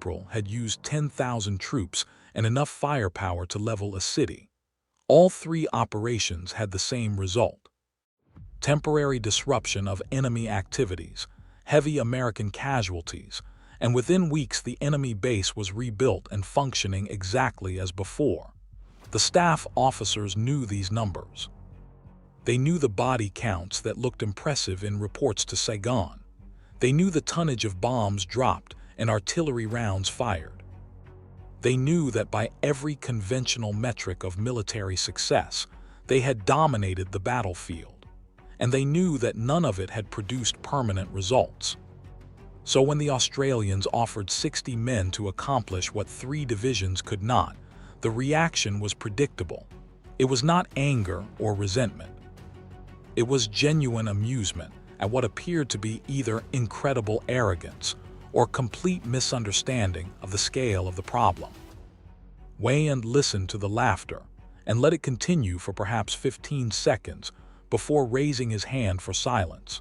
April had used 10,000 troops and enough firepower to level a city. All three operations had the same result: temporary disruption of enemy activities, heavy American casualties, and within weeks the enemy base was rebuilt and functioning exactly as before. The staff officers knew these numbers. They knew the body counts that looked impressive in reports to Saigon. They knew the tonnage of bombs dropped and artillery rounds fired. They knew that by every conventional metric of military success, they had dominated the battlefield. And they knew that none of it had produced permanent results. So when the Australians offered 60 men to accomplish what 3 divisions could not, the reaction was predictable. It was not anger or resentment. It was genuine amusement at what appeared to be either incredible arrogance or complete misunderstanding of the scale of the problem. Weyand listened to the laughter and let it continue for perhaps 15 seconds before raising his hand for silence.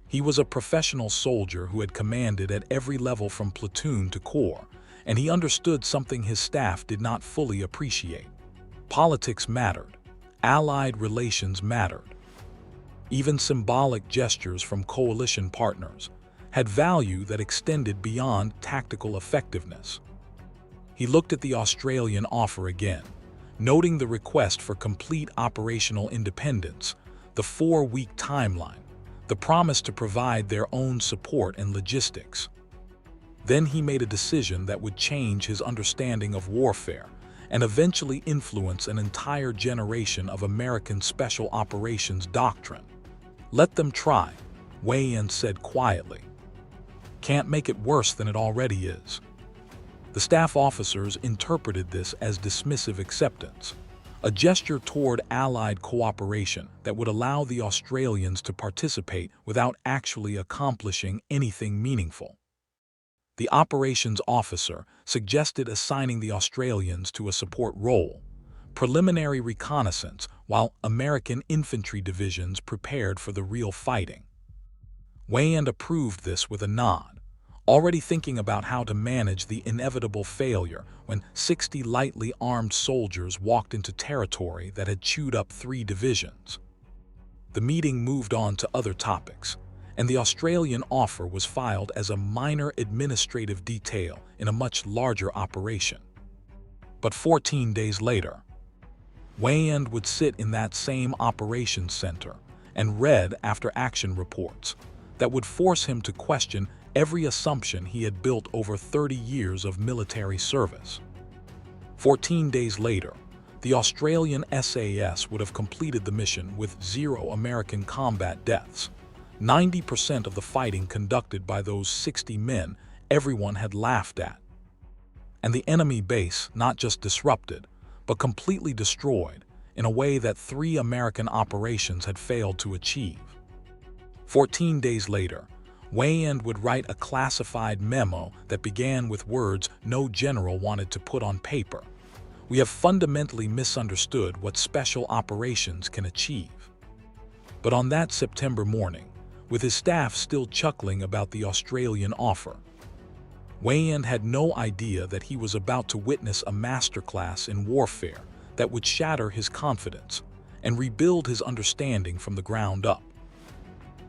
He was a professional soldier who had commanded at every level from platoon to corps, and he understood something his staff did not fully appreciate. Politics mattered. Allied relations mattered. Even symbolic gestures from coalition partners had value that extended beyond tactical effectiveness. He looked at the Australian offer again, noting the request for complete operational independence, the 4-week timeline, the promise to provide their own support and logistics. Then he made a decision that would change his understanding of warfare and eventually influence an entire generation of American Special Operations doctrine. "Let them try," Weyand said quietly. "Can't make it worse than it already is." The staff officers interpreted this as dismissive acceptance, a gesture toward Allied cooperation that would allow the Australians to participate without actually accomplishing anything meaningful. The operations officer suggested assigning the Australians to a support role, preliminary reconnaissance, while American infantry divisions prepared for the real fighting. Weyand approved this with a nod, already thinking about how to manage the inevitable failure when 60 lightly armed soldiers walked into territory that had chewed up 3 divisions. The meeting moved on to other topics, and the Australian offer was filed as a minor administrative detail in a much larger operation. But 14 days later, Weyand would sit in that same operations center and read after-action reports that would force him to question every assumption he had built over 30 years of military service. 14 days later, the Australian SAS would have completed the mission with 0 American combat deaths. 90% of the fighting conducted by those 60 men everyone had laughed at. And the enemy base not just disrupted, but completely destroyed in a way that 3 American operations had failed to achieve. 14 days later, Weyand would write a classified memo that began with words no general wanted to put on paper. "We have fundamentally misunderstood what special operations can achieve." But on that September morning, with his staff still chuckling about the Australian offer, Weyand had no idea that he was about to witness a masterclass in warfare that would shatter his confidence and rebuild his understanding from the ground up.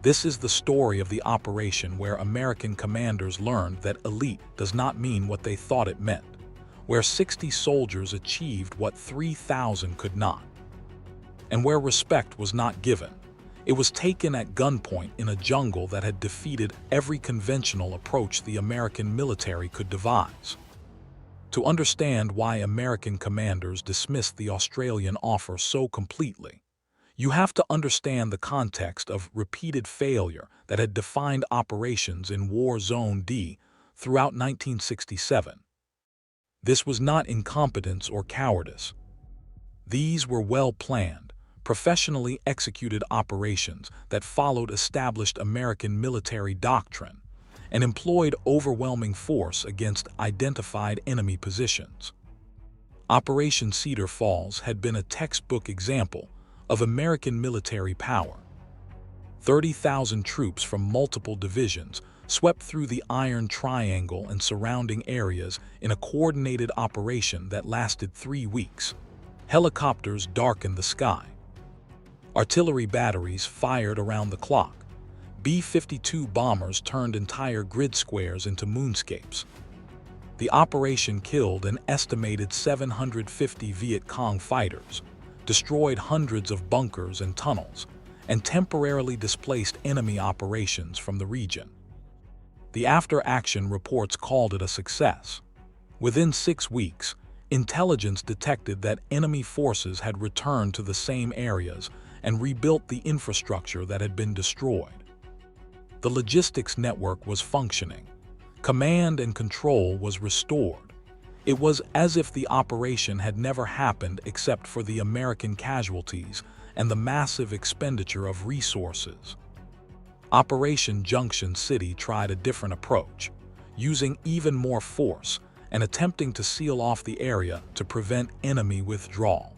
This is the story of the operation where American commanders learned that elite does not mean what they thought it meant, where 60 soldiers achieved what 3,000 could not, and where respect was not given. It was taken at gunpoint in a jungle that had defeated every conventional approach the American military could devise. To understand why American commanders dismissed the Australian offer so completely, you have to understand the context of repeated failure that had defined operations in War Zone D throughout 1967. This was not incompetence or cowardice. These were well-planned, professionally executed operations that followed established American military doctrine and employed overwhelming force against identified enemy positions. Operation Cedar Falls had been a textbook example of American military power. 30,000 troops from multiple divisions swept through the Iron Triangle and surrounding areas in a coordinated operation that lasted 3 weeks. Helicopters darkened the sky. Artillery batteries fired around the clock. B-52 bombers turned entire grid squares into moonscapes. The operation killed an estimated 750 Viet Cong fighters, destroyed hundreds of bunkers and tunnels, and temporarily displaced enemy operations from the region. The after-action reports called it a success. Within 6 weeks, intelligence detected that enemy forces had returned to the same areas and rebuilt the infrastructure that had been destroyed. The logistics network was functioning. Command and control was restored. It was as if the operation had never happened except for the American casualties and the massive expenditure of resources. Operation Junction City tried a different approach, using even more force and attempting to seal off the area to prevent enemy withdrawal.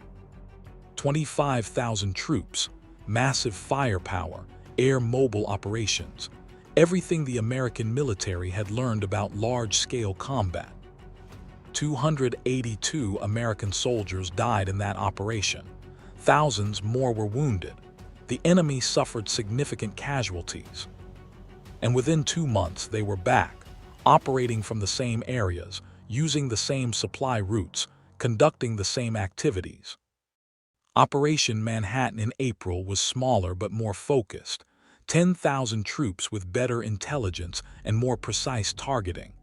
25,000 troops, massive firepower, air mobile operations, everything the American military had learned about large-scale combat. 282 American soldiers died in that operation. Thousands more were wounded. The enemy suffered significant casualties. And within 2 months they were back, operating from the same areas, using the same supply routes, conducting the same activities. Operation Manhattan in April was smaller but more focused. 10,000 troops with better intelligence and more precise targeting.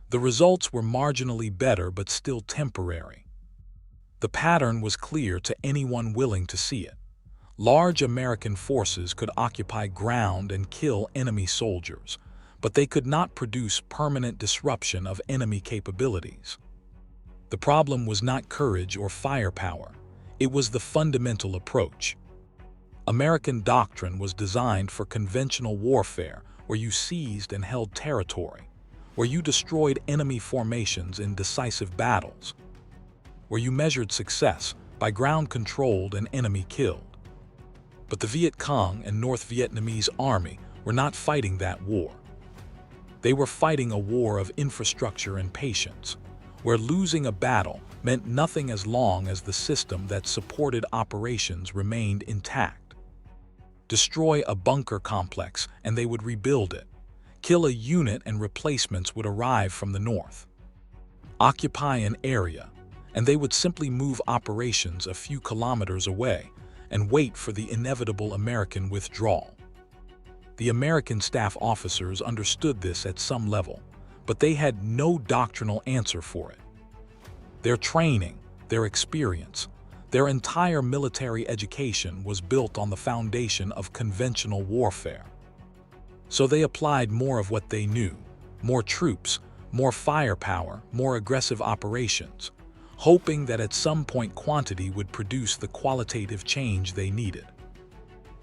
The results were marginally better but still temporary. The pattern was clear to anyone willing to see it. Large American forces could occupy ground and kill enemy soldiers, but they could not produce permanent disruption of enemy capabilities. The problem was not courage or firepower. It was the fundamental approach. American doctrine was designed for conventional warfare, where you seized and held territory, where you destroyed enemy formations in decisive battles, where you measured success by ground controlled and enemy killed. But the Viet Cong and North Vietnamese army were not fighting that war. They were fighting a war of infrastructure and patience, where losing a battle meant nothing as long as the system that supported operations remained intact. Destroy a bunker complex and they would rebuild it. Kill a unit and replacements would arrive from the north. Occupy an area and they would simply move operations a few kilometers away and wait for the inevitable American withdrawal. The American staff officers understood this at some level, but they had no doctrinal answer for it. Their training, their experience, their entire military education was built on the foundation of conventional warfare. So they applied more of what they knew, more troops, more firepower, more aggressive operations, hoping that at some point quantity would produce the qualitative change they needed.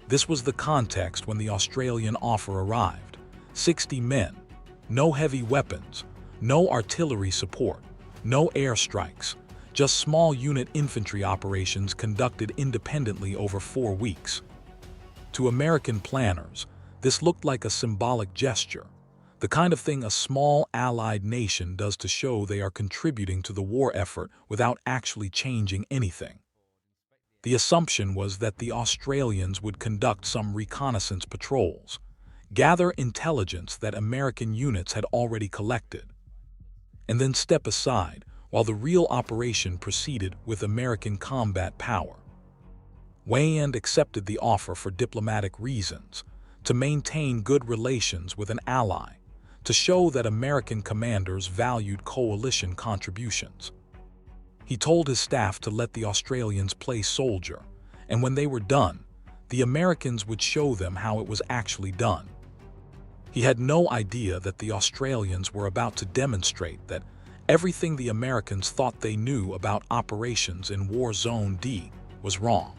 This was the context when the Australian offer arrived. 60 men, no heavy weapons, no artillery support, no airstrikes, just small unit infantry operations conducted independently over 4 weeks. To American planners, this looked like a symbolic gesture, the kind of thing a small allied nation does to show they are contributing to the war effort without actually changing anything. The assumption was that the Australians would conduct some reconnaissance patrols, gather intelligence that American units had already collected, and then step aside while the real operation proceeded with American combat power. Weyand accepted the offer for diplomatic reasons, to maintain good relations with an ally, to show that American commanders valued coalition contributions. He told his staff to let the Australians play soldier, and when they were done, the Americans would show them how it was actually done. He had no idea that the Australians were about to demonstrate that everything the Americans thought they knew about operations in War Zone D was wrong.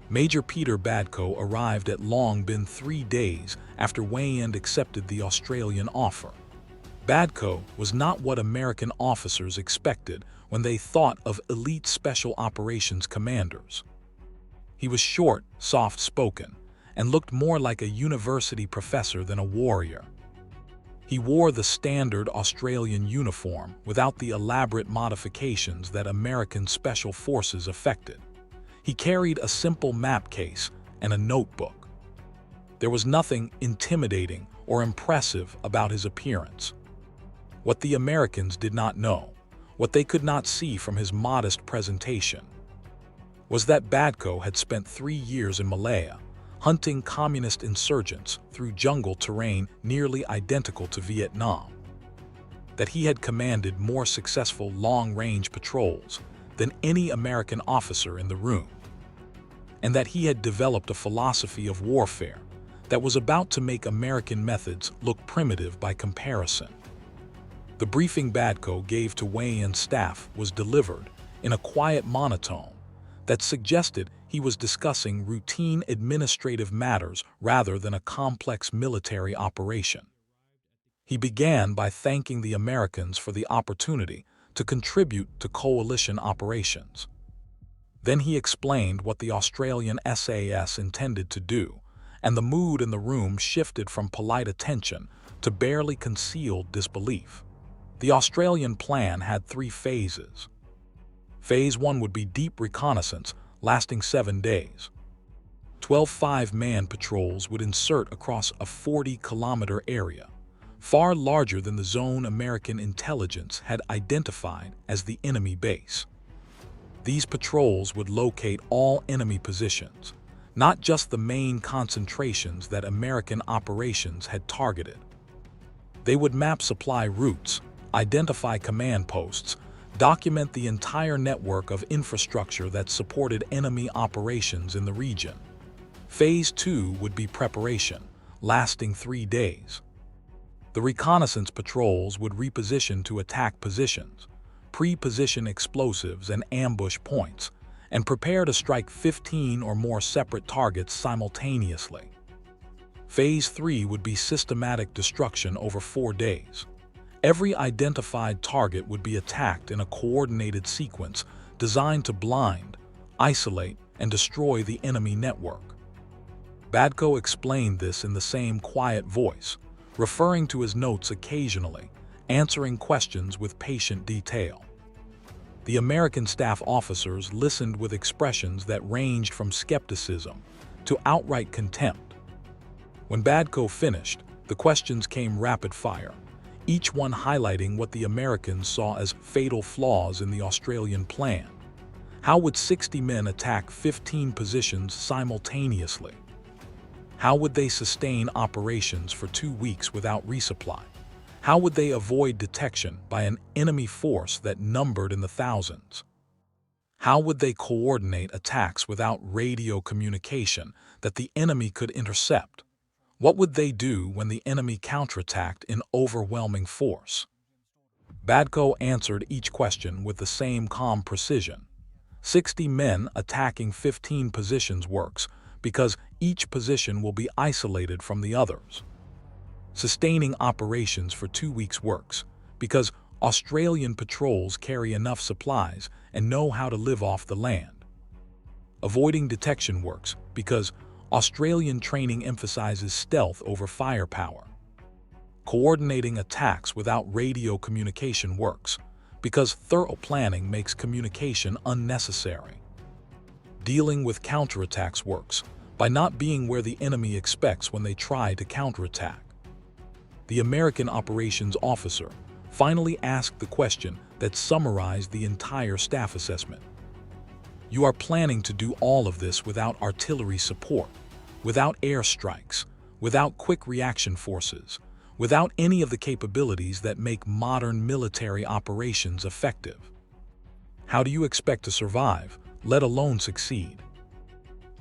Major Peter Badco arrived at Long Bin 3 days after Weyand accepted the Australian offer. Badco was not what American officers expected when they thought of elite special operations commanders. He was short, soft-spoken, and looked more like a university professor than a warrior. He wore the standard Australian uniform without the elaborate modifications that American Special Forces affected. He carried a simple map case and a notebook. There was nothing intimidating or impressive about his appearance. What the Americans did not know, what they could not see from his modest presentation, was that Badco had spent 3 years in Malaya, hunting communist insurgents through jungle terrain nearly identical to Vietnam, that he had commanded more successful long-range patrols than any American officer in the room, and that he had developed a philosophy of warfare that was about to make American methods look primitive by comparison. The briefing Badco gave to Weyand's staff was delivered in a quiet monotone that suggested he was discussing routine administrative matters rather than a complex military operation. He began by thanking the Americans for the opportunity to contribute to coalition operations. Then he explained what the Australian SAS intended to do, and the mood in the room shifted from polite attention to barely concealed disbelief. The Australian plan had 3 phases. Phase 1 would be deep reconnaissance, lasting 7 days. 12 5-man patrols would insert across a 40-kilometer area, far larger than the zone American intelligence had identified as the enemy base. These patrols would locate all enemy positions, not just the main concentrations that American operations had targeted. They would map supply routes, identify command posts, document the entire network of infrastructure that supported enemy operations in the region. Phase 2 would be preparation, lasting 3 days. The reconnaissance patrols would reposition to attack positions, pre-position explosives and ambush points, and prepare to strike 15 or more separate targets simultaneously. Phase 3 would be systematic destruction over 4 days. Every identified target would be attacked in a coordinated sequence designed to blind, isolate, and destroy the enemy network. Badco explained this in the same quiet voice, referring to his notes occasionally, answering questions with patient detail. The American staff officers listened with expressions that ranged from skepticism to outright contempt. When Badco finished, the questions came rapid fire, each one highlighting what the Americans saw as fatal flaws in the Australian plan. How would 60 men attack 15 positions simultaneously? How would they sustain operations for 2 weeks without resupply? How would they avoid detection by an enemy force that numbered in the thousands? How would they coordinate attacks without radio communication that the enemy could intercept? What would they do when the enemy counterattacked in overwhelming force? Badco answered each question with the same calm precision. 60 men attacking 15 positions works because each position will be isolated from the others. Sustaining operations for 2 weeks works because Australian patrols carry enough supplies and know how to live off the land. Avoiding detection works because Australian training emphasizes stealth over firepower. Coordinating attacks without radio communication works because thorough planning makes communication unnecessary. Dealing with counterattacks works by not being where the enemy expects when they try to counterattack. The American operations officer finally asked the question that summarized the entire staff assessment. You are planning to do all of this without artillery support, without airstrikes, without quick reaction forces, without any of the capabilities that make modern military operations effective. How do you expect to survive, let alone succeed?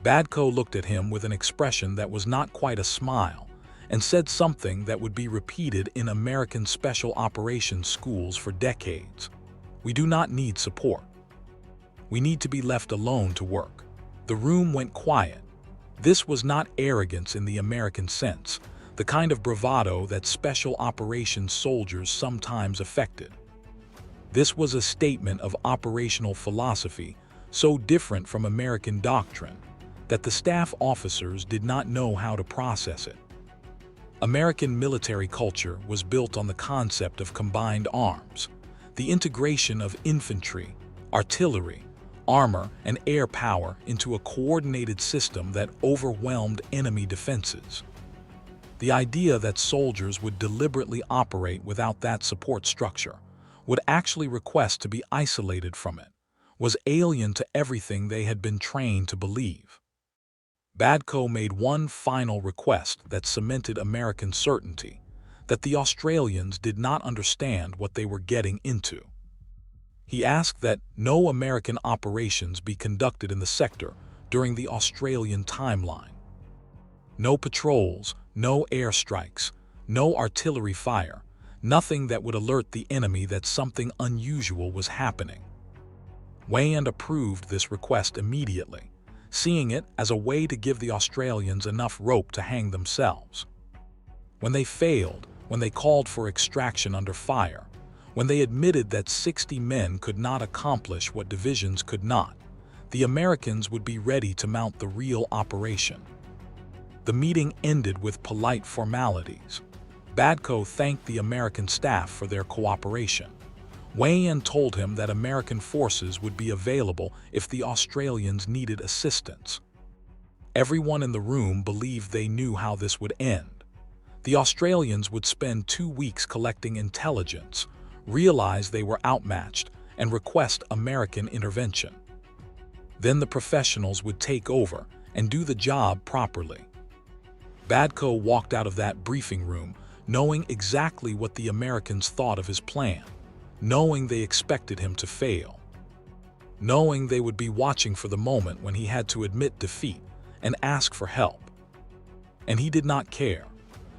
Badco looked at him with an expression that was not quite a smile and said something that would be repeated in American special operations schools for decades. We do not need support. We need to be left alone to work. The room went quiet. This was not arrogance in the American sense, the kind of bravado that special operations soldiers sometimes affected. This was a statement of operational philosophy so different from American doctrine that the staff officers did not know how to process it. American military culture was built on the concept of combined arms, the integration of infantry, artillery, armor, and air power into a coordinated system that overwhelmed enemy defenses. The idea that soldiers would deliberately operate without that support structure, would actually request to be isolated from it, was alien to everything they had been trained to believe. Badco made one final request that cemented American certainty that the Australians did not understand what they were getting into. He asked that no American operations be conducted in the sector during the Australian timeline. No patrols, no airstrikes, no artillery fire, nothing that would alert the enemy that something unusual was happening. Weyand approved this request immediately, seeing it as a way to give the Australians enough rope to hang themselves. When they failed, when they called for extraction under fire, when they admitted that 60 men could not accomplish what divisions could not, the Americans would be ready to mount the real operation. The meeting ended with polite formalities. Badco thanked the American staff for their cooperation. Weyand told him that American forces would be available if the Australians needed assistance. Everyone in the room believed they knew how this would end. The Australians would spend 2 weeks collecting intelligence, realize they were outmatched, and request American intervention. Then the professionals would take over and do the job properly. Badco walked out of that briefing room knowing exactly what the Americans thought of his plan, knowing they expected him to fail, knowing they would be watching for the moment when he had to admit defeat and ask for help. And he did not care,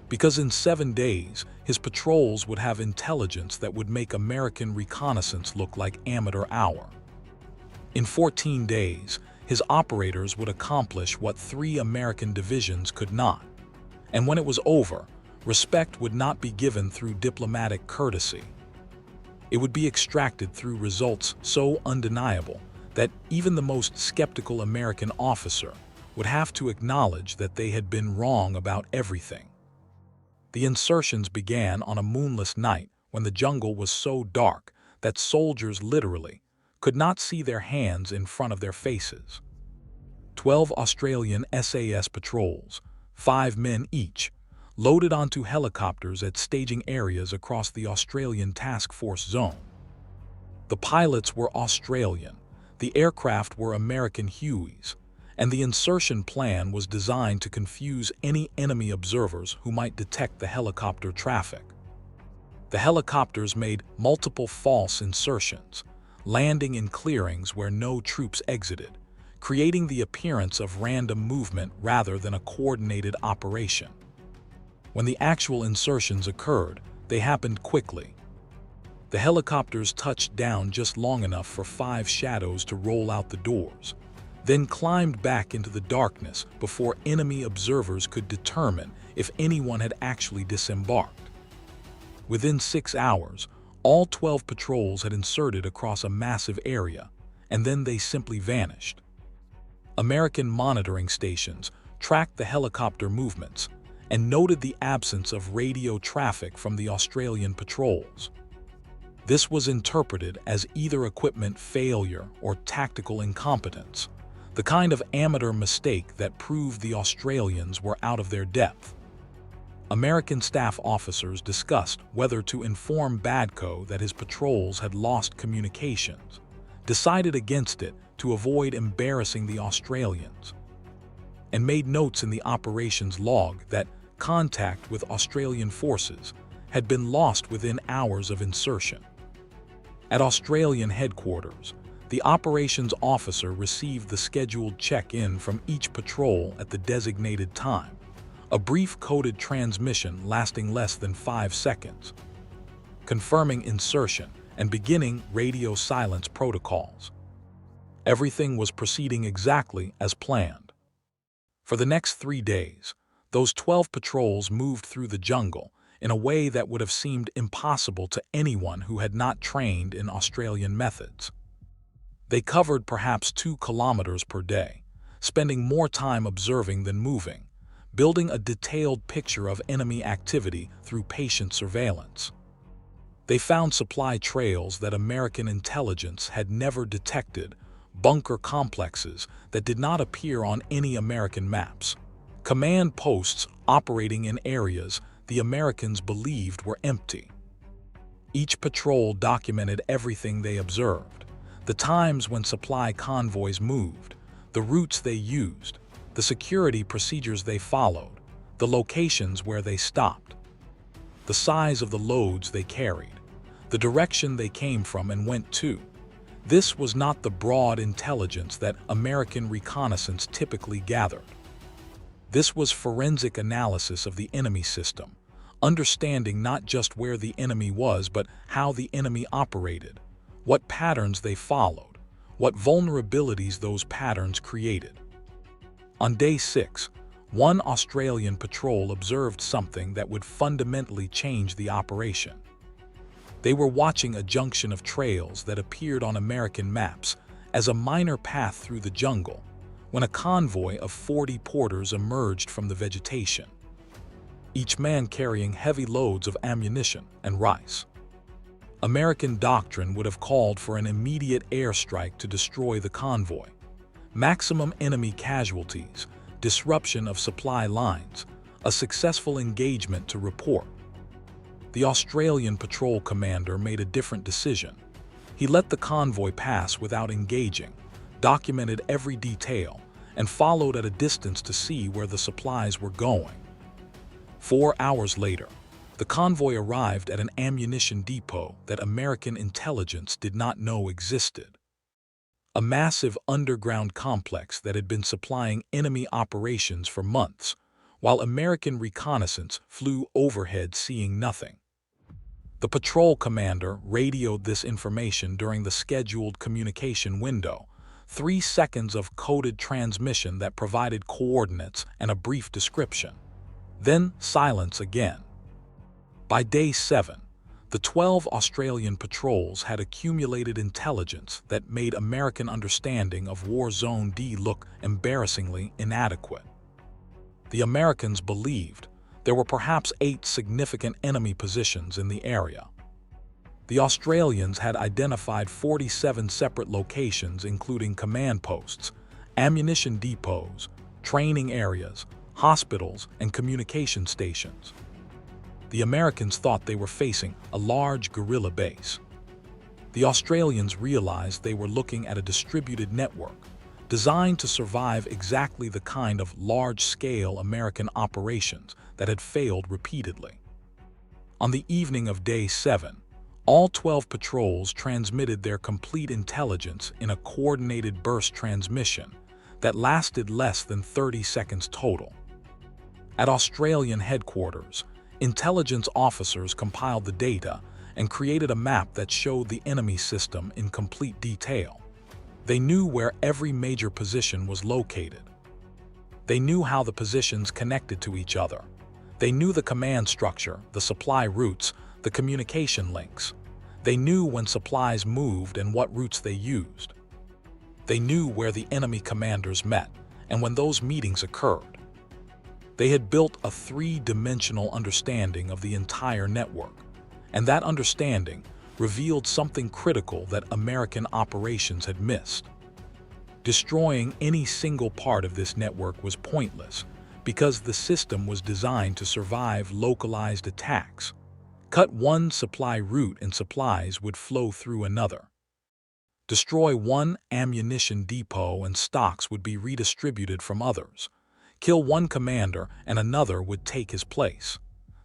because in 7 days, his patrols would have intelligence that would make American reconnaissance look like amateur hour. In 14 days, his operators would accomplish what 3 American divisions could not. And when it was over, respect would not be given through diplomatic courtesy. It would be extracted through results so undeniable that even the most skeptical American officer would have to acknowledge that they had been wrong about everything. The insertions began on a moonless night when the jungle was so dark that soldiers literally could not see their hands in front of their faces. 12 Australian SAS patrols, 5 men each, loaded onto helicopters at staging areas across the Australian Task Force zone. The pilots were Australian, the aircraft were American Hueys, and the insertion plan was designed to confuse any enemy observers who might detect the helicopter traffic. The helicopters made multiple false insertions, landing in clearings where no troops exited, creating the appearance of random movement rather than a coordinated operation. When the actual insertions occurred, they happened quickly. The helicopters touched down just long enough for 5 shadows to roll out the doors, then climbed back into the darkness before enemy observers could determine if anyone had actually disembarked. Within 6 hours, all 12 patrols had inserted across a massive area, and then they simply vanished. American monitoring stations tracked the helicopter movements and noted the absence of radio traffic from the Australian patrols. This was interpreted as either equipment failure or tactical incompetence, the kind of amateur mistake that proved the Australians were out of their depth. American staff officers discussed whether to inform Badco that his patrols had lost communications, decided against it to avoid embarrassing the Australians, and made notes in the operations log that contact with Australian forces had been lost within hours of insertion. At Australian headquarters, the operations officer received the scheduled check-in from each patrol at the designated time, a brief coded transmission lasting less than 5 seconds, confirming insertion and beginning radio silence protocols. Everything was proceeding exactly as planned. For the next 3 days, those 12 patrols moved through the jungle in a way that would have seemed impossible to anyone who had not trained in Australian methods. They covered perhaps 2 kilometers per day, spending more time observing than moving, building a detailed picture of enemy activity through patient surveillance. They found supply trails that American intelligence had never detected, bunker complexes that did not appear on any American maps, command posts operating in areas the Americans believed were empty. Each patrol documented everything they observed, the times when supply convoys moved, the routes they used, the security procedures they followed, the locations where they stopped, the size of the loads they carried, the direction they came from and went to. This was not the broad intelligence that American reconnaissance typically gathered. This was forensic analysis of the enemy system, understanding not just where the enemy was, but how the enemy operated, what patterns they followed, what vulnerabilities those patterns created. On day 6, one Australian patrol observed something that would fundamentally change the operation. They were watching a junction of trails that appeared on American maps as a minor path through the jungle, when a convoy of 40 porters emerged from the vegetation, each man carrying heavy loads of ammunition and rice. American doctrine would have called for an immediate airstrike to destroy the convoy. Maximum enemy casualties, disruption of supply lines, a successful engagement to report. The Australian patrol commander made a different decision. He let the convoy pass without engaging, documented every detail, and followed at a distance to see where the supplies were going. 4 hours later, the convoy arrived at an ammunition depot that American intelligence did not know existed. A massive underground complex that had been supplying enemy operations for months, while American reconnaissance flew overhead seeing nothing. The patrol commander radioed this information during the scheduled communication window, 3 seconds of coded transmission that provided coordinates and a brief description. Then silence again. By day 7, the 12 Australian patrols had accumulated intelligence that made American understanding of War Zone D look embarrassingly inadequate. The Americans believed there were perhaps 8 significant enemy positions in the area. The Australians had identified 47 separate locations, including command posts, ammunition depots, training areas, hospitals, and communication stations. The Americans thought they were facing a large guerrilla base. The Australians realized they were looking at a distributed network, designed to survive exactly the kind of large-scale American operations that had failed repeatedly. On the evening of day 7, all 12 patrols transmitted their complete intelligence in a coordinated burst transmission that lasted less than 30 seconds total. At Australian headquarters, intelligence officers compiled the data and created a map that showed the enemy system in complete detail. They knew where every major position was located. They knew how the positions connected to each other. They knew the command structure, the supply routes, the communication links. They knew when supplies moved and what routes they used. They knew where the enemy commanders met and when those meetings occurred. They had built a 3-dimensional understanding of the entire network, and that understanding revealed something critical that American operations had missed. Destroying any single part of this network was pointless because the system was designed to survive localized attacks. Cut one supply route and supplies would flow through another. Destroy one ammunition depot and stocks would be redistributed from others. Kill one commander and another would take his place.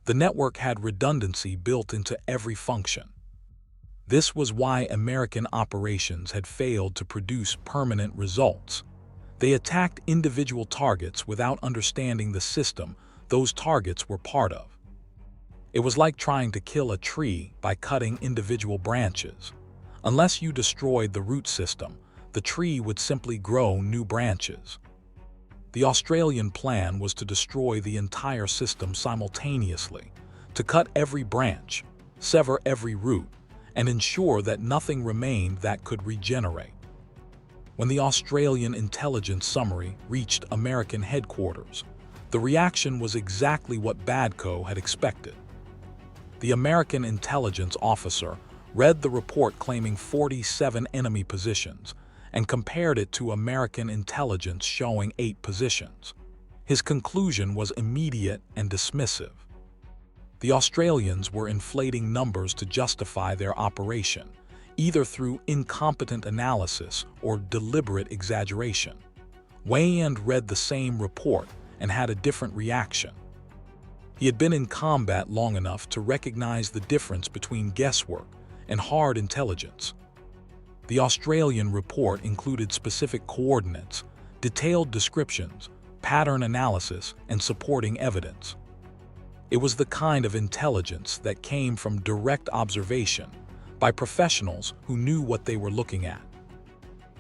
The network had redundancy built into every function. This was why American operations had failed to produce permanent results. They attacked individual targets without understanding the system those targets were part of. It was like trying to kill a tree by cutting individual branches. Unless you destroyed the root system, the tree would simply grow new branches. The Australian plan was to destroy the entire system simultaneously, to cut every branch, sever every root, and ensure that nothing remained that could regenerate. When the Australian intelligence summary reached American headquarters, The reaction was exactly what Badco had expected. The American intelligence officer read the report claiming 47 enemy positions and compared it to American intelligence showing 8 positions. His conclusion was immediate and dismissive. The Australians were inflating numbers to justify their operation, either through incompetent analysis or deliberate exaggeration. Weyand read the same report and had a different reaction. He had been in combat long enough to recognize the difference between guesswork and hard intelligence. The Australian report included specific coordinates, detailed descriptions, pattern analysis, and supporting evidence. It was the kind of intelligence that came from direct observation by professionals who knew what they were looking at.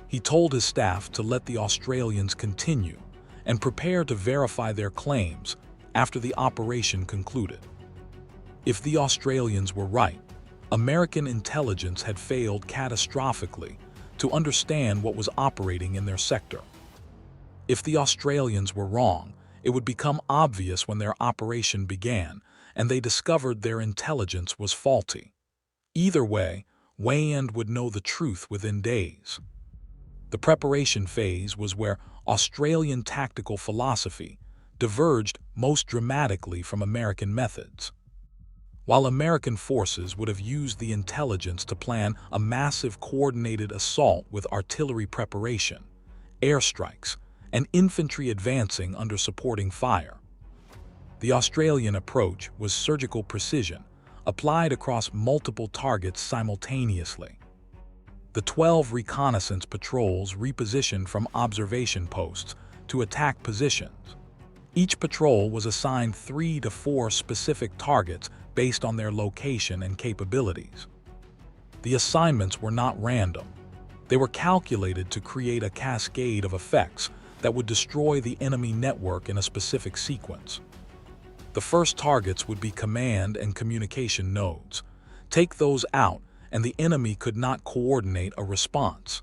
He told his staff to let the Australians continue and prepare to verify their claims after the operation concluded. If the Australians were right, American intelligence had failed catastrophically to understand what was operating in their sector. If the Australians were wrong, it would become obvious when their operation began and they discovered their intelligence was faulty. Either way, Weyand would know the truth within days. The preparation phase was where Australian tactical philosophy diverged most dramatically from American methods. While American forces would have used the intelligence to plan a massive coordinated assault with artillery preparation, airstrikes, and infantry advancing under supporting fire, the Australian approach was surgical precision, applied across multiple targets simultaneously. The 12 reconnaissance patrols repositioned from observation posts to attack positions. Each patrol was assigned 3 to 4 specific targets based on their location and capabilities. The assignments were not random. They were calculated to create a cascade of effects that would destroy the enemy network in a specific sequence. The first targets would be command and communication nodes. Take those out, and the enemy could not coordinate a response.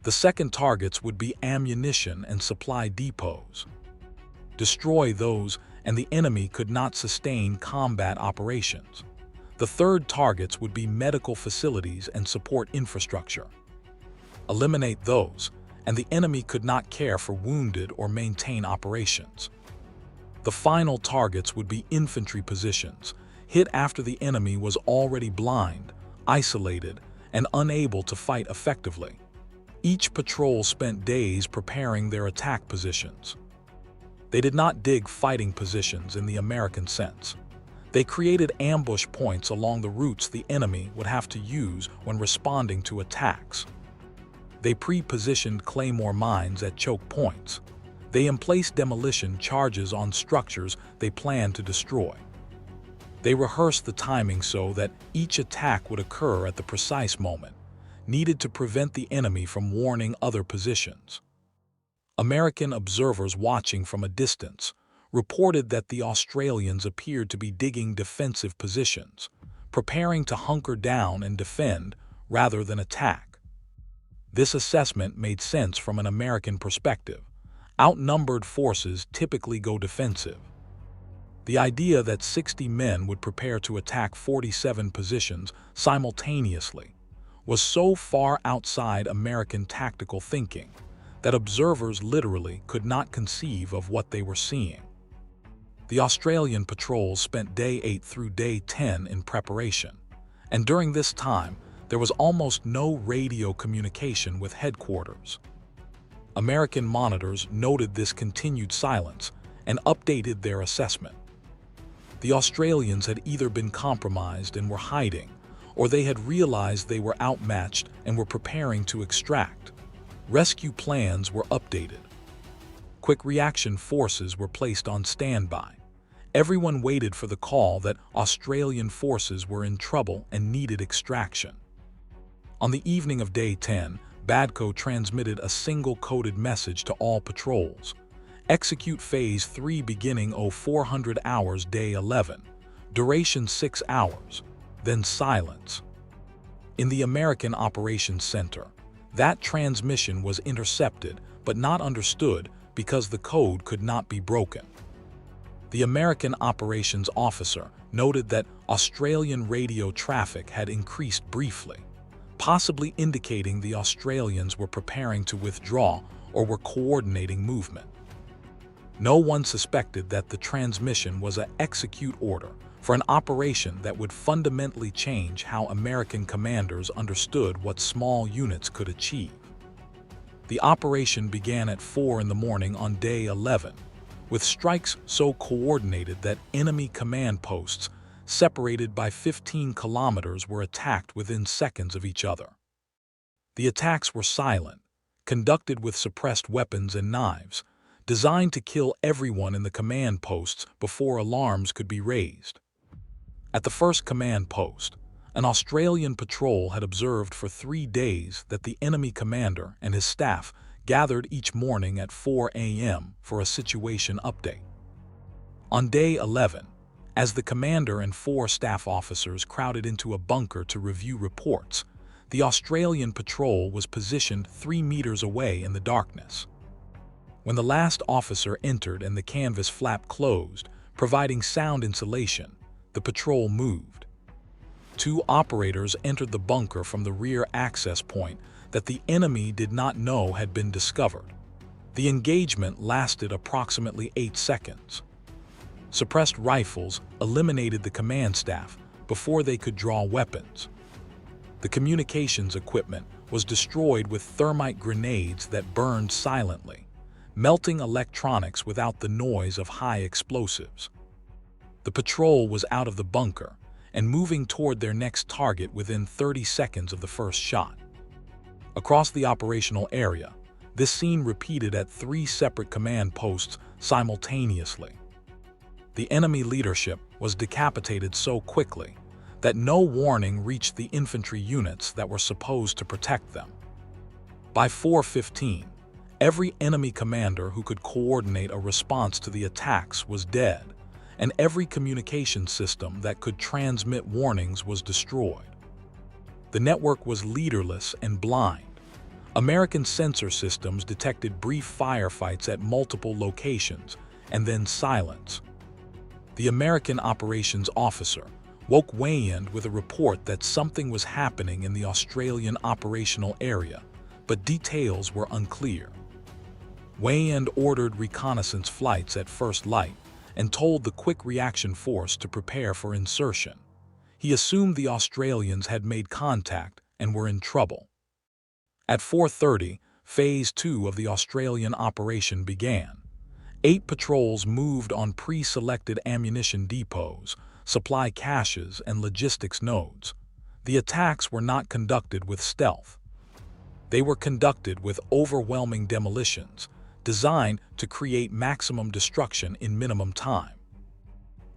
The second targets would be ammunition and supply depots. Destroy those, and the enemy could not sustain combat operations. The third targets would be medical facilities and support infrastructure. Eliminate those, and the enemy could not care for wounded or maintain operations. The final targets would be infantry positions, hit after the enemy was already blind, isolated, and unable to fight effectively. Each patrol spent days preparing their attack positions. They did not dig fighting positions in the American sense. They created ambush points along the routes the enemy would have to use when responding to attacks. They pre-positioned claymore mines at choke points. They emplaced demolition charges on structures they planned to destroy. They rehearsed the timing so that each attack would occur at the precise moment, needed to prevent the enemy from warning other positions. American observers watching from a distance reported that the Australians appeared to be digging defensive positions, preparing to hunker down and defend rather than attack. This assessment made sense from an American perspective. Outnumbered forces typically go defensive. The idea that 60 men would prepare to attack 47 positions simultaneously was so far outside American tactical thinking that observers literally could not conceive of what they were seeing. The Australian patrols spent day 8 through day 10 in preparation, and during this time, there was almost no radio communication with headquarters. American monitors noted this continued silence and updated their assessment. The Australians had either been compromised and were hiding, or they had realized they were outmatched and were preparing to extract. Rescue plans were updated. Quick reaction forces were placed on standby. Everyone waited for the call that Australian forces were in trouble and needed extraction. On the evening of day 10, Badco transmitted a single coded message to all patrols. Execute Phase 3 beginning 0400 hours day 11. Duration 6 hours. Then silence. In the American Operations Center, that transmission was intercepted but not understood because the code could not be broken. The American operations officer noted that Australian radio traffic had increased briefly, possibly indicating the Australians were preparing to withdraw or were coordinating movement. No one suspected that the transmission was an execute order for an operation that would fundamentally change how American commanders understood what small units could achieve. The operation began at 4 in the morning on day 11, with strikes so coordinated that enemy command posts separated by 15 kilometers were attacked within seconds of each other. The attacks were silent, conducted with suppressed weapons and knives, designed to kill everyone in the command posts before alarms could be raised. At the first command post, an Australian patrol had observed for 3 days that the enemy commander and his staff gathered each morning at 4 a.m. for a situation update. On day 11, as the commander and 4 staff officers crowded into a bunker to review reports, the Australian patrol was positioned 3 meters away in the darkness. When the last officer entered and the canvas flap closed, providing sound insulation, the patrol moved. 2 operators entered the bunker from the rear access point that the enemy did not know had been discovered. The engagement lasted approximately 8 seconds. Suppressed rifles eliminated the command staff before they could draw weapons. The communications equipment was destroyed with thermite grenades that burned silently, melting electronics without the noise of high explosives. The patrol was out of the bunker and moving toward their next target within 30 seconds of the first shot. Across the operational area, this scene repeated at 3 separate command posts simultaneously. The enemy leadership was decapitated so quickly that no warning reached the infantry units that were supposed to protect them. By 4:15, every enemy commander who could coordinate a response to the attacks was dead, and every communication system that could transmit warnings was destroyed. The network was leaderless and blind. American sensor systems detected brief firefights at multiple locations and then silence. The American operations officer woke Weyand with a report that something was happening in the Australian operational area, but details were unclear. Weyand ordered reconnaissance flights at first light and told the Quick Reaction Force to prepare for insertion. He assumed the Australians had made contact and were in trouble. At 4:30, Phase 2 of the Australian operation began. 8 patrols moved on pre-selected ammunition depots, supply caches, and logistics nodes. The attacks were not conducted with stealth. They were conducted with overwhelming demolitions, designed to create maximum destruction in minimum time.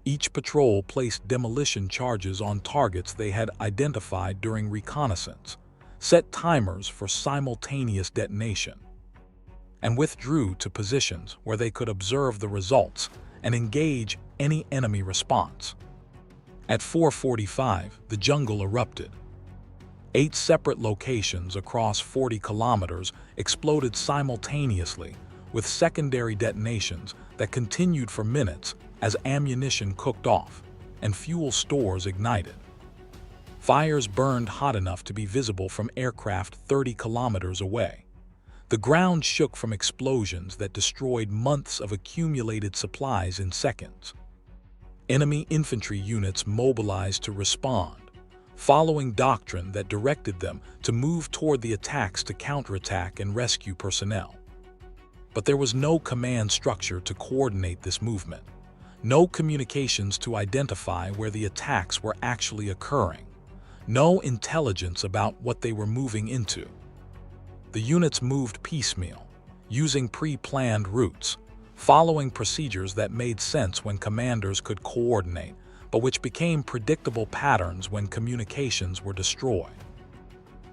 Each patrol placed demolition charges on targets they had identified during reconnaissance, set timers for simultaneous detonation, and withdrew to positions where they could observe the results and engage any enemy response. At 4:45, the jungle erupted. 8 separate locations across 40 kilometers exploded simultaneously, with secondary detonations that continued for minutes as ammunition cooked off and fuel stores ignited. Fires burned hot enough to be visible from aircraft 30 kilometers away. The ground shook from explosions that destroyed months of accumulated supplies in seconds. Enemy infantry units mobilized to respond, following Doctrine that directed them to move toward the attacks to counterattack and rescue personnel. But there was no command structure to coordinate this movement, no communications to identify where the attacks were actually occurring, no intelligence about what they were moving into. The units moved piecemeal, using pre-planned routes, following procedures that made sense when commanders could coordinate, but which became predictable patterns when communications were destroyed.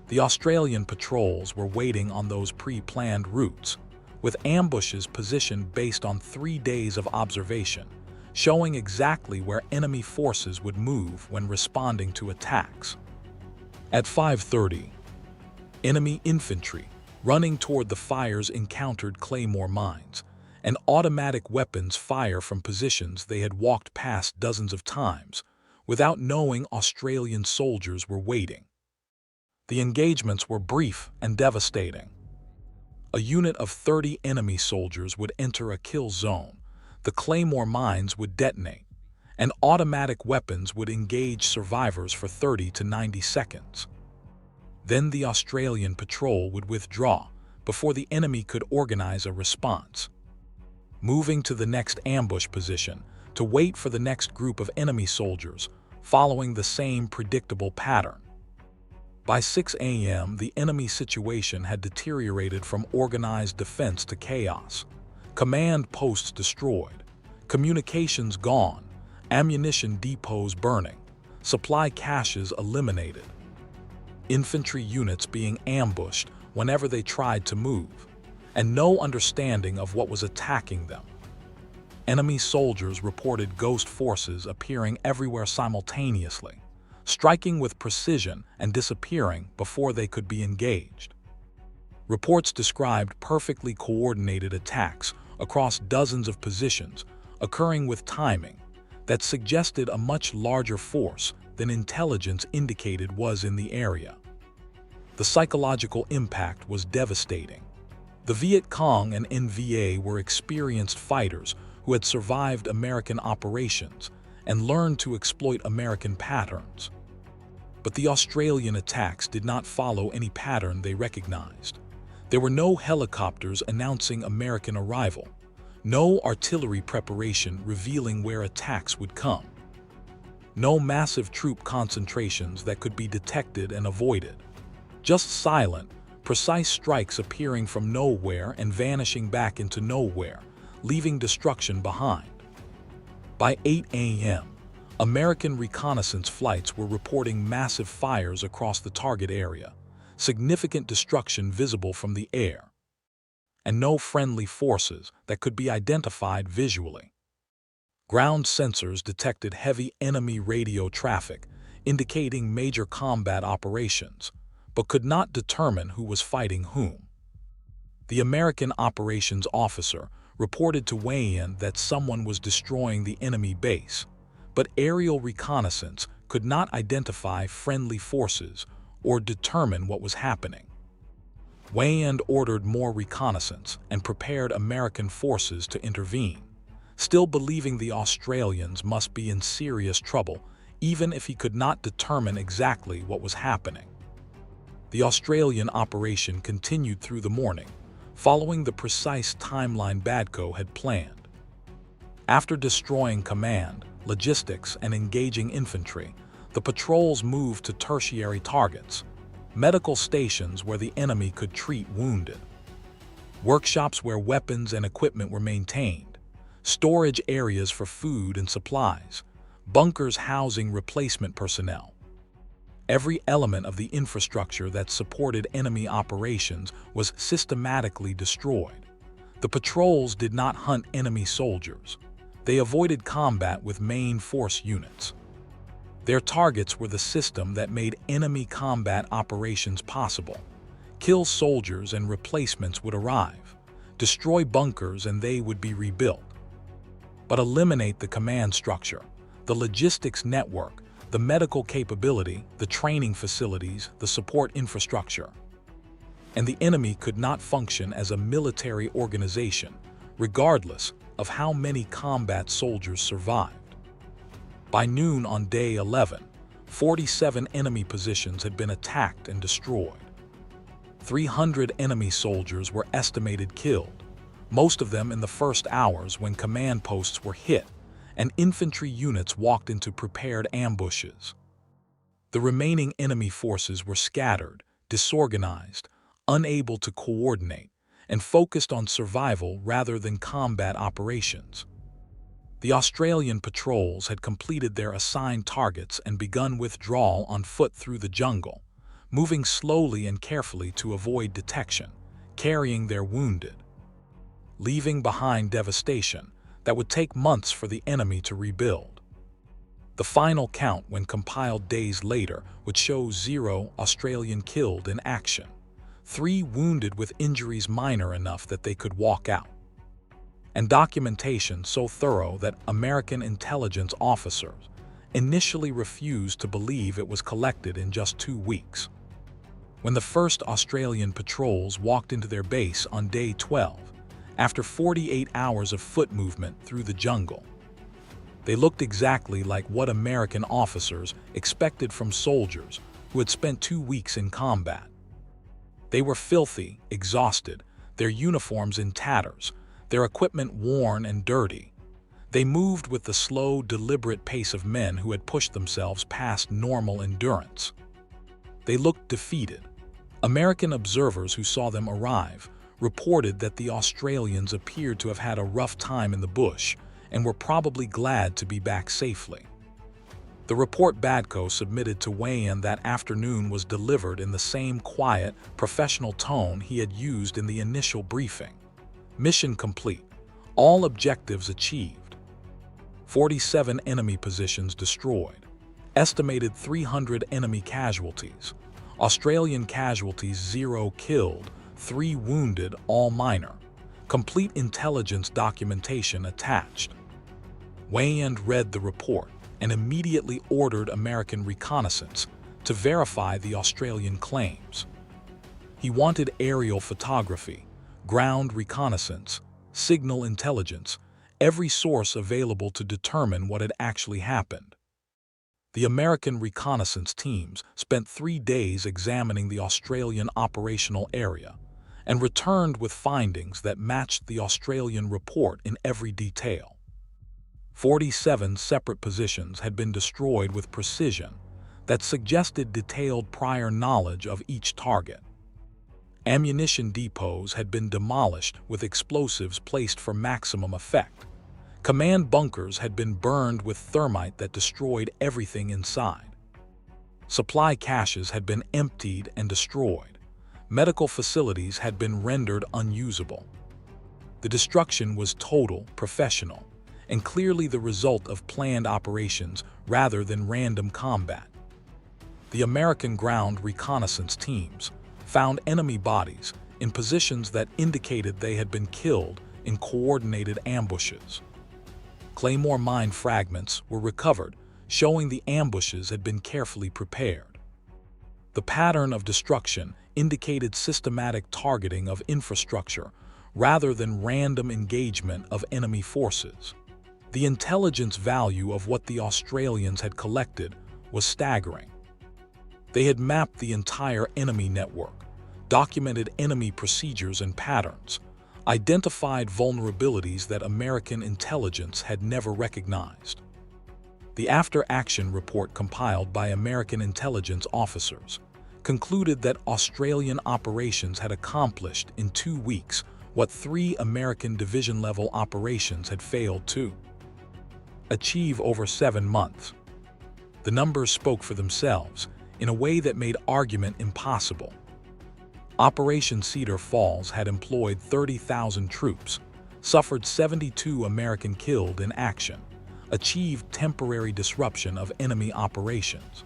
The Australian patrols were waiting on those pre-planned routes, with ambushes positioned based on 3 days of observation, showing exactly where enemy forces would move when responding to attacks. At 5:30, enemy infantry running toward the fires encountered claymore mines, and automatic weapons fire from positions they had walked past dozens of times, without knowing Australian soldiers were waiting. The engagements were brief and devastating. A unit of 30 enemy soldiers would enter a kill zone, the Claymore mines would detonate, and automatic weapons would engage survivors for 30 to 90 seconds. Then the Australian patrol would withdraw before the enemy could organize a response, moving to the next ambush position to wait for the next group of enemy soldiers, following the same predictable pattern. By 6 a.m., the enemy situation had deteriorated from organized defense to chaos. Command posts destroyed, communications gone, ammunition depots burning, supply caches eliminated, infantry units being ambushed whenever they tried to move, and no understanding of what was attacking them. Enemy soldiers reported ghost forces appearing everywhere simultaneously, striking with precision and disappearing before they could be engaged. Reports described perfectly coordinated attacks across dozens of positions, occurring with timing that suggested a much larger force than intelligence indicated was in the area. The psychological impact was devastating. The Viet Cong and NVA were experienced fighters who had survived American operations and learned to exploit American patterns. But the Australian attacks did not follow any pattern they recognized. There were no helicopters announcing American arrival, no artillery preparation revealing where attacks would come, no massive troop concentrations that could be detected and avoided. Just silent, precise strikes appearing from nowhere and vanishing back into nowhere, leaving destruction behind. By 8 a.m., American reconnaissance flights were reporting massive fires across the target area, significant destruction visible from the air, and no friendly forces that could be identified visually. Ground sensors detected heavy enemy radio traffic, indicating major combat operations, but could not determine who was fighting whom. The American operations officer reported to Weyand that someone was destroying the enemy base, but aerial reconnaissance could not identify friendly forces or determine what was happening. Weyand ordered more reconnaissance and prepared American forces to intervene, still believing the Australians must be in serious trouble, even if he could not determine exactly what was happening. The Australian operation continued through the morning, following the precise timeline Badco had planned. After destroying command, logistics, and engaging infantry, the patrols moved to tertiary targets, medical stations where the enemy could treat wounded, workshops where weapons and equipment were maintained, storage areas for food and supplies, bunkers housing replacement personnel. Every element of the infrastructure that supported enemy operations was systematically destroyed. The patrols did not hunt enemy soldiers. They avoided combat with main force units. Their targets were the system that made enemy combat operations possible. Kill soldiers and replacements would arrive. Destroy bunkers and they would be rebuilt. But eliminate the command structure, the logistics network, the medical capability, the training facilities, the support infrastructure. And the enemy could not function as a military organization, regardless of how many combat soldiers survived. By noon on day 11, 47 enemy positions had been attacked and destroyed. 300 enemy soldiers were estimated killed, most of them in the first hours when command posts were hit and infantry units walked into prepared ambushes. The remaining enemy forces were scattered, disorganized, unable to coordinate, and focused on survival rather than combat operations. The Australian patrols had completed their assigned targets and begun withdrawal on foot through the jungle, moving slowly and carefully to avoid detection, carrying their wounded, leaving behind devastation that would take months for the enemy to rebuild. The final count, when compiled days later, would show 0 Australian killed in action, 3 wounded with injuries minor enough that they could walk out, and documentation so thorough that American intelligence officers initially refused to believe it was collected in just 2 weeks. When the first Australian patrols walked into their base on day 12, after 48 hours of foot movement through the jungle, they looked exactly like what American officers expected from soldiers who had spent 2 weeks in combat. They were filthy, exhausted, their uniforms in tatters, their equipment worn and dirty. They moved with the slow, deliberate pace of men who had pushed themselves past normal endurance. They looked defeated. American observers who saw them arrive reported that the Australians appeared to have had a rough time in the bush and were probably glad to be back safely. The report Badco submitted to Weyand that afternoon was delivered in the same quiet, professional tone he had used in the initial briefing. Mission complete. All objectives achieved. 47 enemy positions destroyed. Estimated 300 enemy casualties. Australian casualties 0 killed, 3 wounded, all minor. Complete intelligence documentation attached. Weyand read the report and immediately ordered American Reconnaissance to verify the Australian claims. He wanted aerial photography, ground reconnaissance, signal intelligence, every source available to determine what had actually happened. The American reconnaissance teams spent 3 days examining the Australian operational area and returned with findings that matched the Australian report in every detail. 47 separate positions had been destroyed with precision that suggested detailed prior knowledge of each target. Ammunition depots had been demolished with explosives placed for maximum effect. Command bunkers had been burned with thermite that destroyed everything inside. Supply caches had been emptied and destroyed. Medical facilities had been rendered unusable. The destruction was total, professional, and clearly the result of planned operations rather than random combat. The American ground reconnaissance teams found enemy bodies in positions that indicated they had been killed in coordinated ambushes. Claymore mine fragments were recovered, showing the ambushes had been carefully prepared. The pattern of destruction indicated systematic targeting of infrastructure rather than random engagement of enemy forces. The intelligence value of what the Australians had collected was staggering. They had mapped the entire enemy network, documented enemy procedures and patterns, identified vulnerabilities that American intelligence had never recognized. The after-action report compiled by American intelligence officers concluded that Australian operations had accomplished in 2 weeks what 3 American division-level operations had failed to achieve over 7 months. The numbers spoke for themselves in a way that made argument impossible. Operation Cedar Falls had employed 30,000 troops, suffered 72 American killed in action, achieved temporary disruption of enemy operations.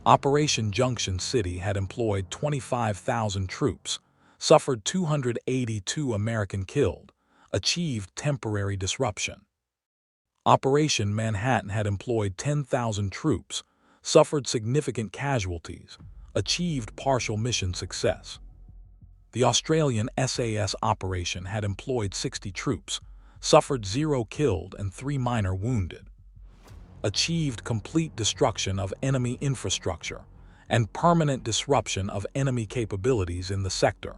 Operation Junction City had employed 25,000 troops, suffered 282 American killed, achieved temporary disruption. Operation Manhattan had employed 10,000 troops, suffered significant casualties, achieved partial mission success. The Australian SAS operation had employed 60 troops, suffered 0 killed and 3 minor wounded, achieved complete destruction of enemy infrastructure and permanent disruption of enemy capabilities in the sector.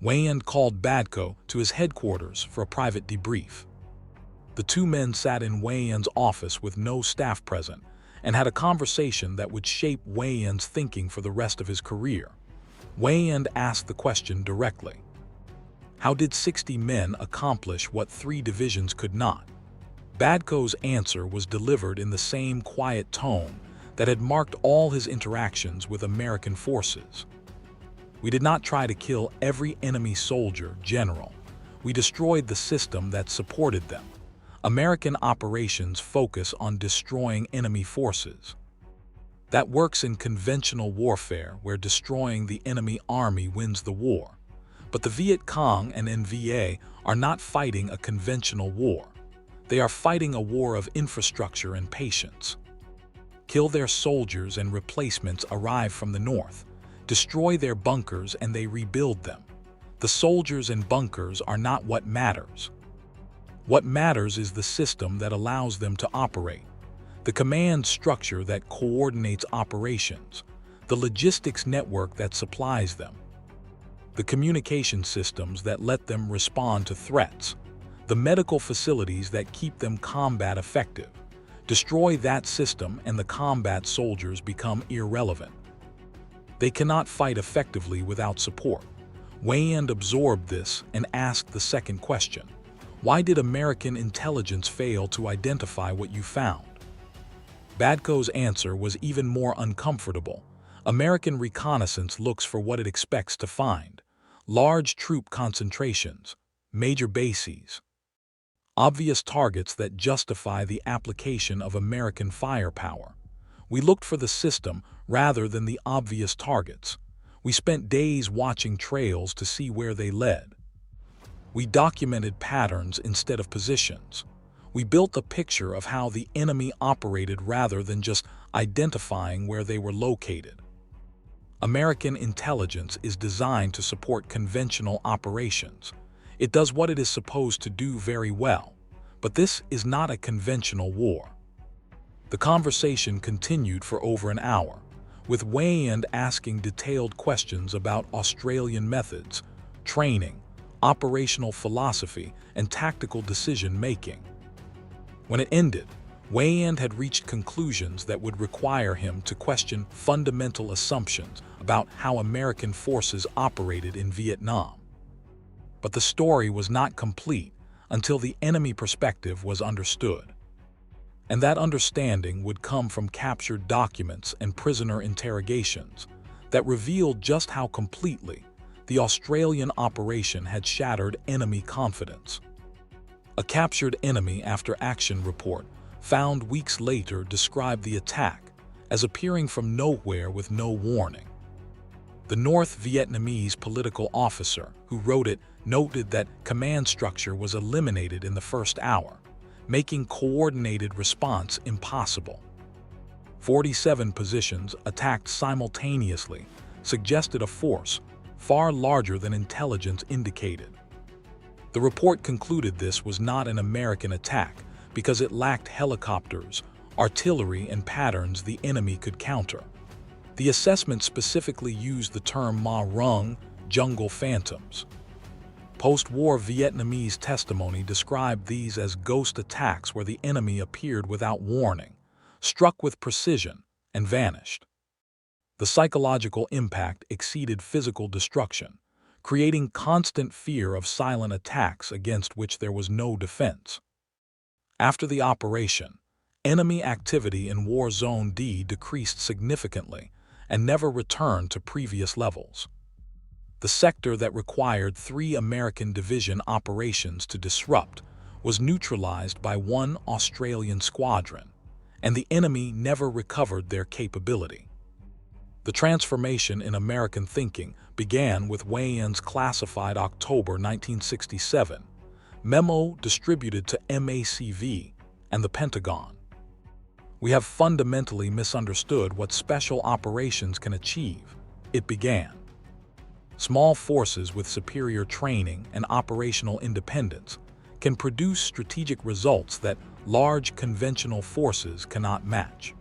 Weyand called Badco to his headquarters for a private debrief. The 2 men sat in Weyand's office with no staff present and had a conversation that would shape Weyand's thinking for the rest of his career. Weyand asked the question directly. How did 60 men accomplish what 3 divisions could not? Badco's answer was delivered in the same quiet tone that had marked all his interactions with American forces. We did not try to kill every enemy soldier, General. We destroyed the system that supported them. American operations focus on destroying enemy forces. That works in conventional warfare where destroying the enemy army wins the war. But the Viet Cong and NVA are not fighting a conventional war. They are fighting a war of infrastructure and patience. Kill their soldiers and replacements arrive from the north. Destroy their bunkers and they rebuild them. The soldiers and bunkers are not what matters. What matters is the system that allows them to operate, the command structure that coordinates operations, the logistics network that supplies them, the communication systems that let them respond to threats, the medical facilities that keep them combat effective. Destroy that system and the combat soldiers become irrelevant. They cannot fight effectively without support. Weyand absorbed this and asked the second question: why did American intelligence fail to identify what you found? Badco's answer was even more uncomfortable. American reconnaissance looks for what it expects to find: large troop concentrations, major bases, obvious targets that justify the application of American firepower. We looked for the system rather than the obvious targets. We spent days watching trails to see where they led. We documented patterns instead of positions. We built a picture of how the enemy operated rather than just identifying where they were located. American intelligence is designed to support conventional operations. It does what it is supposed to do very well, but this is not a conventional war. The conversation continued for over an hour, with Weyand asking detailed questions about Australian methods, training, operational philosophy, and tactical decision-making. When it ended, Weyand had reached conclusions that would require him to question fundamental assumptions about how American forces operated in Vietnam. But the story was not complete until the enemy perspective was understood. And that understanding would come from captured documents and prisoner interrogations that revealed just how completely the Australian operation had shattered enemy confidence. A captured enemy after action report found weeks later described the attack as appearing from nowhere with no warning. The North Vietnamese political officer who wrote it noted that command structure was eliminated in the first hour, making coordinated response impossible. 47 positions attacked simultaneously suggested a force far larger than intelligence indicated. The report concluded this was not an American attack because it lacked helicopters, artillery, and patterns the enemy could counter. The assessment specifically used the term Ma Rung, jungle phantoms. Post-war Vietnamese testimony described these as ghost attacks where the enemy appeared without warning, struck with precision, and vanished. The psychological impact exceeded physical destruction, creating constant fear of silent attacks against which there was no defense. After the operation, enemy activity in War Zone D decreased significantly and never returned to previous levels. The sector that required 3 American division operations to disrupt was neutralized by 1 Australian squadron, and the enemy never recovered their capability. The transformation in American thinking began with Weyand's classified October 1967 memo distributed to MACV and the Pentagon. "We have fundamentally misunderstood what special operations can achieve," it began. Small forces with superior training and operational independence can produce strategic results that large conventional forces cannot match.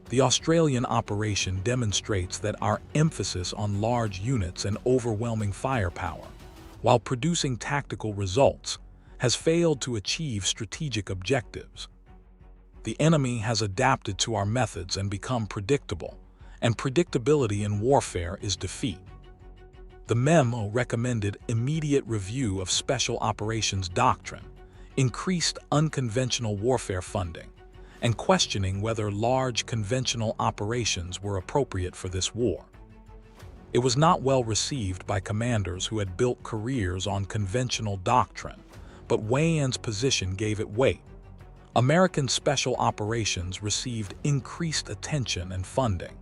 The Australian operation demonstrates that our emphasis on large units and overwhelming firepower, while producing tactical results, has failed to achieve strategic objectives. The enemy has adapted to our methods and become predictable, and predictability in warfare is defeat. The memo recommended immediate review of Special Operations Doctrine, increased unconventional warfare funding, and questioning whether large conventional operations were appropriate for this war. It was not well received by commanders who had built careers on conventional doctrine, but Weyand's position gave it weight. American special operations received increased attention and funding.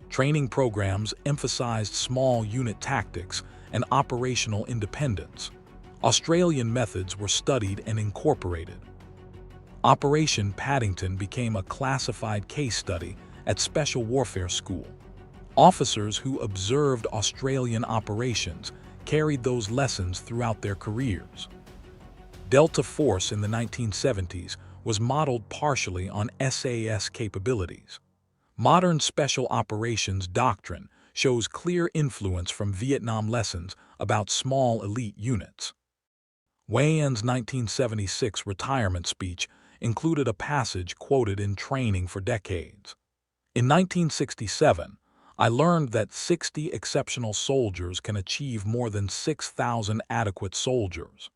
Training programs emphasized small unit tactics and operational independence. Australian methods were studied and incorporated. Operation Paddington became a classified case study at Special Warfare School. Officers who observed Australian operations carried those lessons throughout their careers. Delta Force in the 1970s was modeled partially on SAS capabilities. Modern Special Operations Doctrine shows clear influence from Vietnam lessons about small elite units. Weyand's 1976 retirement speech included a passage quoted in training for decades. In 1967, I learned that 60 exceptional soldiers can achieve more than 6,000 adequate soldiers.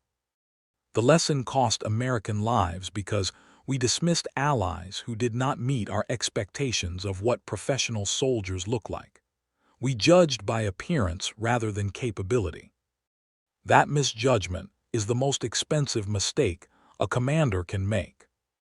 The lesson cost American lives because we dismissed allies who did not meet our expectations of what professional soldiers look like. We judged by appearance rather than capability. That misjudgment is the most expensive mistake a commander can make.